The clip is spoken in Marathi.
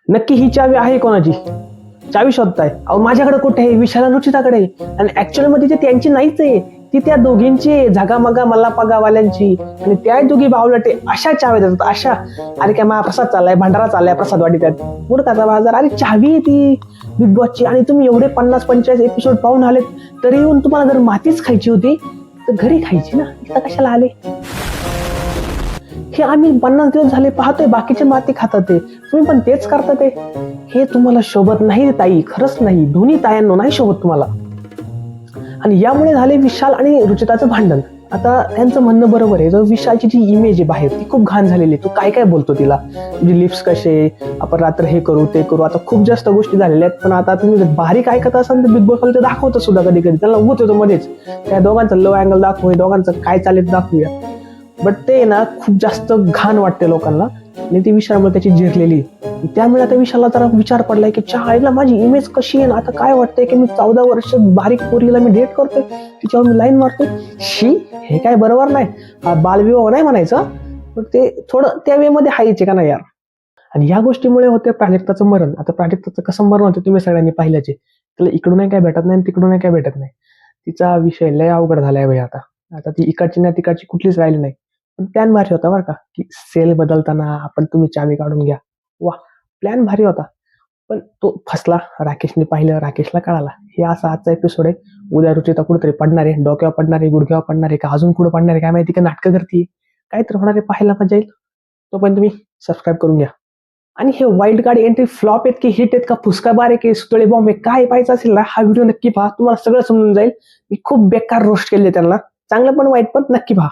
नक्की ही चावी आहे कोणाची? चावी शोधताय? अहो माझ्याकडे कुठे आहे, विशाल आणि रुचिताकडे आहे. आणि ऍक्च्युअली मध्ये ती त्यांची नाहीच आहे, ती त्या दोघींची आहे, झगामगा मल्लापगावाल्यांची. आणि त्या दोघी बावलटे अशा चाव्या देतात, अशा. अरे काय महाप्रसाद चाललाय, भंडारा चाललाय प्रसाद वाटी, त्यात मूर्खाचा बाजार. अरे चावी आहे ती बिग बॉसची. आणि तुम्ही एवढे 50-45 एपिसोड पाहून आलेत, तरी येऊन तुम्हाला जर मातीच खायची होती तर घरी खायची ना, इथं कशाला आले? हे आम्ही 50 दिवस झाले पाहतोय, बाकीचे माती खातात ते, तुम्ही पण तेच करता ते. हे तुम्हाला शोभत नाही ताई, खरंच नाही. दोन्ही तायांनो नाही शोभत तुम्हाला. आणि यामुळे झाले विशाल आणि रुचिताचं भांडण. आता त्यांचं म्हणणं बरोबर आहे, जो विशालची जी इमेज आहे बाहेर ती खूप घाण झालेली आहे. तू काय काय बोलतो तिला, तुझे लिप्स कसे, आपण रात्र हे करू ते करू, आता खूप जास्त गोष्टी झालेल्या आहेत. पण आता तुम्ही जर बारीक ऐकत असाल तर बिग बॉस ते दाखवतं सुद्धा कधी कधी, त्यांना उभत होतं मध्येच, त्या दोघांचं लो अँगल दाखवूया, दोघांचं काय चालेल दाखवूया. बट ते ना खूप जास्त घाण वाटते लोकांना, आणि ती विशालमुळे त्याची जिरलेली. त्यामुळे आता विशालला जरा विचार पडलाय की आईला माझी इमेज कशी आहे ना, आता काय वाटतंय की मी 14 वर्ष बारीक पोरीला मी डेट करतोय, तिच्यावर मी लाईन मारतोय. शी, हे काय बरोबर नाही. बालविवाह नाही म्हणायचं, पण ते थोडं त्या वे मध्ये हायचे का नाही यार. आणि या गोष्टीमुळे होते प्राजक्ताचं मरण. आता प्राजक्ताचं कसं मरण होतं तुम्ही सगळ्यांनी पाहिल्याचे. त्याला इकडूनही काय भेटत नाही, तिकडूनही काय भेटत नाही. तिचा विषय लय अवघड झालाय भाई. आता आता ती इकडची ना तिकडची कुठलीच राहिली नाही. पण प्लॅन भारी होता बरं का, की सेल बदलताना आपण तुम्ही चावी काढून घ्या. वा, प्लॅन भारी होता. पण तो फसला. राकेशने पाहिलं, राकेशला कळाला. हे असा आजचा एपिसोड आहे. उद्या रुचिता कुठेतरी पडणार आहे, डोक्यावर पडणार आहे, गुडघ्यावर पडणार आहे, का अजून कुठं पडणार आहे काय माहिती, का नाटकं करते काय तर होणार आहे, पाहायला मजा येईल. तो पण तुम्ही सबस्क्राईब करून घ्या. आणि हे वाईल्ड कार्ड एंट्री फ्लॉप आहेत की हिट आहेत का फुसका बार आहे की सुतळे बॉम्ब आहे, काय पाहायचं असेल ना हा व्हिडिओ नक्की पहा, तुम्हाला सगळं समजून जाईल. मी खूप बेकार रोस्ट केले त्यांना, चांगलं पण वाईट पण, नक्की पहा.